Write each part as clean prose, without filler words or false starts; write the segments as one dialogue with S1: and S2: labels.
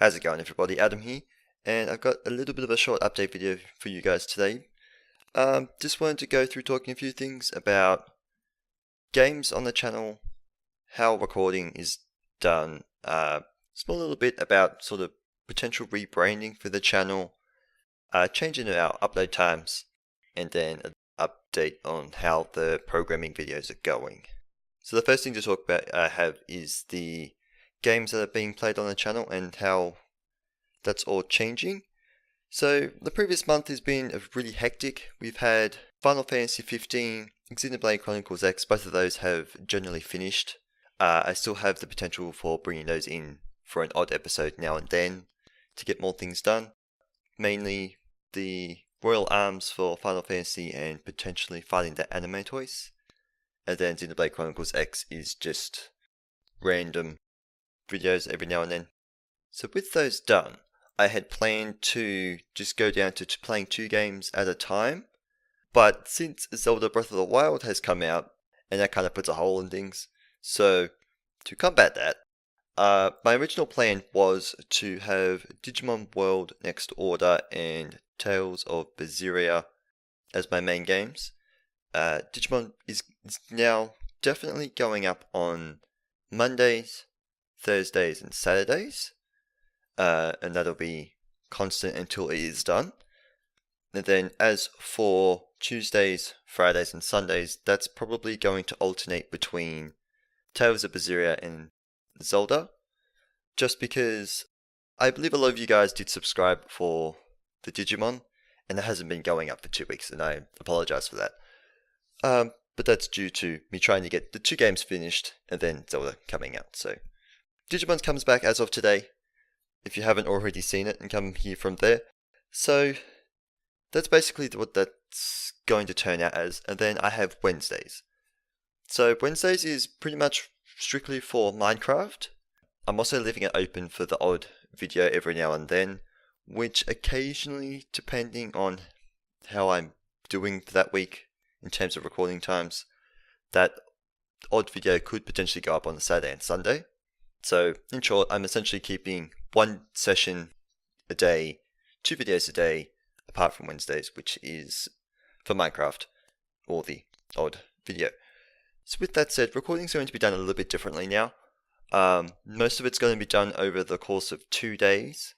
S1: How's it going, everybody? Adam here, and I've got a little bit of a short update video for you guys today. Just wanted to go through talking a few things about games on the channel, how recording is done, small little bit about sort of potential rebranding for the channel, changing our upload times, and then an update on how the programming videos are going. So the first thing to talk about I have is the games that are being played on the channel and how that's all changing. So the previous month has been really hectic. We've had Final Fantasy 15, Xenoblade Chronicles X, both of those have generally finished. I still have the potential for bringing those in for an odd episode now and then to get more things done. Mainly the Royal Arms for Final Fantasy and potentially fighting the anime toys. And then Xenoblade Chronicles X is just random videos every now and then. So with those done, I had planned to just go down to playing 2 games at a time, but since Zelda Breath of the Wild has come out, and that kind of puts a hole in things, so to combat that, my original plan was to have Digimon World Next Order and Tales of Berseria as my main games. Digimon is now definitely going up on Mondays, Thursdays and Saturdays, and that'll be constant until it is done. And then as for Tuesdays, Fridays and Sundays, that's probably going to alternate between Tales of Berseria and Zelda, just because I believe a lot of you guys did subscribe for the Digimon, and it hasn't been going up for 2 weeks, and I apologize for that. But that's due to me trying to get the 2 games finished and then Zelda coming out. So Digimon comes back as of today, if you haven't already seen it, and come here from there. So that's basically what that's going to turn out as. And then I have Wednesdays. So Wednesdays is pretty much strictly for Minecraft. I'm also leaving it open for the odd video every now and then, which occasionally, depending on how I'm doing for that week in terms of recording times, that odd video could potentially go up on a Saturday and Sunday. So in short, I'm essentially keeping 1 session a day, 2 videos a day, apart from Wednesdays, which is for Minecraft, or the odd video. So with that said, recording is going to be done a little bit differently now. Most of it's going to be done over the course of 2 days.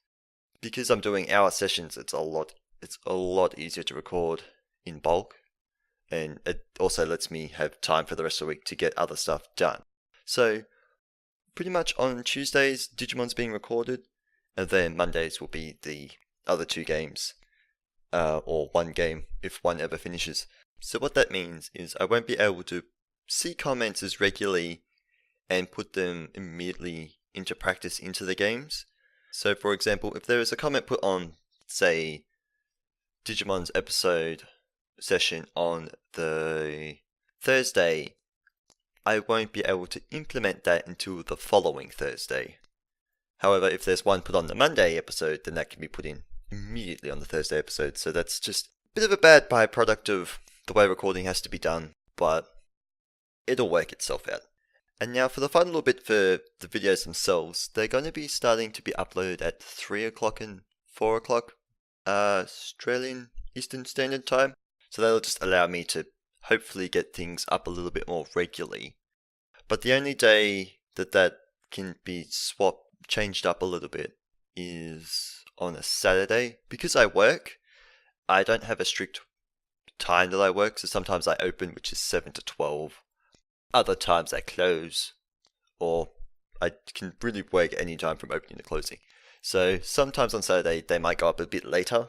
S1: Because I'm doing hour sessions, it's a lot easier to record in bulk. And it also lets me have time for the rest of the week to get other stuff done. So pretty much on Tuesdays, Digimon's being recorded, and then Mondays will be the other 2 games, or 1 game if one ever finishes. So what that means is I won't be able to see comments as regularly and put them immediately into practice into the games. So for example, if there is a comment put on, say, Digimon's episode session on the Thursday, I won't be able to implement that until the following Thursday. However, if there's one put on the Monday episode, then that can be put in immediately on the Thursday episode. So that's just a bit of a bad byproduct of the way recording has to be done, but it'll work itself out. And now for the fun little bit for the videos themselves, they're going to be starting to be uploaded at 3 o'clock and 4 o'clock Australian Eastern Standard Time. So that'll just allow me to hopefully get things up a little bit more regularly. But the only day that can be changed up a little bit is on a Saturday. Because I work, I don't have a strict time that I work, so sometimes I open, which is 7 to 12. Other times I close, or I can really work any time from opening to closing. So sometimes on Saturday they might go up a bit later,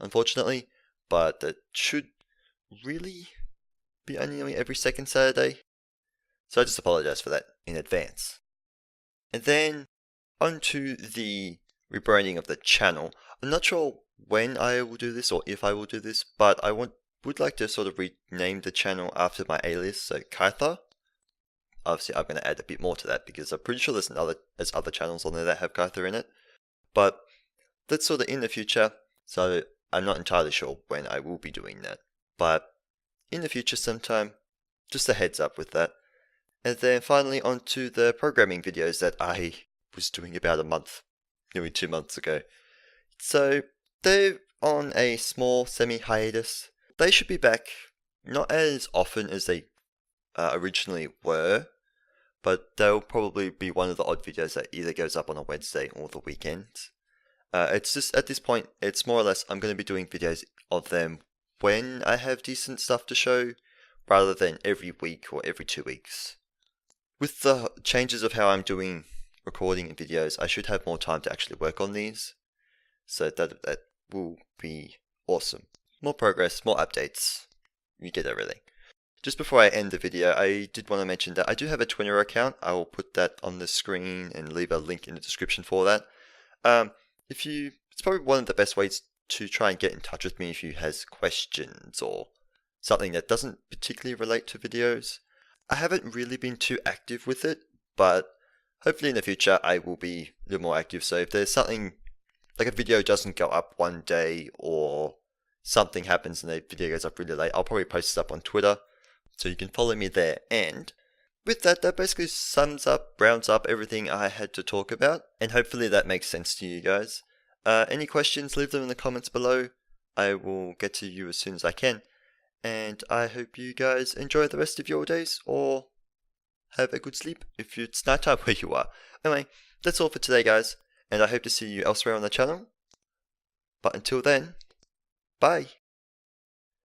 S1: unfortunately, but that should really be only every second Saturday. So I just apologize for that in advance. And then onto the rebranding of the channel. I'm not sure when I will do this or if I will do this, but I would like to sort of rename the channel after my alias, so Kyther. Obviously I'm going to add a bit more to that because I'm pretty sure there's other channels on there that have Kyther in it. But that's sort of in the future, so I'm not entirely sure when I will be doing that. But in the future sometime, just a heads up with that. And then finally onto the programming videos that I was doing about a month nearly 2 months ago. So they're on a small semi-hiatus. They should be back not as often as they originally were, but they'll probably be one of the odd videos that either goes up on a Wednesday or the weekend. It's just at this point, it's more or less I'm going to be doing videos of them when I have decent stuff to show, rather than every week or every 2 weeks. With the changes of how I'm doing recording and videos, I should have more time to actually work on these. So that will be awesome. More progress, more updates. You get everything. Just before I end the video, I did want to mention that I do have a Twitter account. I will put that on the screen and leave a link in the description for that. It's probably one of the best ways to try and get in touch with me if you has questions or something that doesn't particularly relate to videos. I haven't really been too active with it, but hopefully in the future I will be a little more active. So if there's something, like a video doesn't go up one day or something happens and the video goes up really late, I'll probably post it up on Twitter. So you can follow me there. And with that basically rounds up everything I had to talk about. And hopefully that makes sense to you guys. Any questions, leave them in the comments below. I will get to you as soon as I can. And I hope you guys enjoy the rest of your days, or have a good sleep if it's nighttime where you are. Anyway, that's all for today, guys. And I hope to see you elsewhere on the channel. But until then, bye.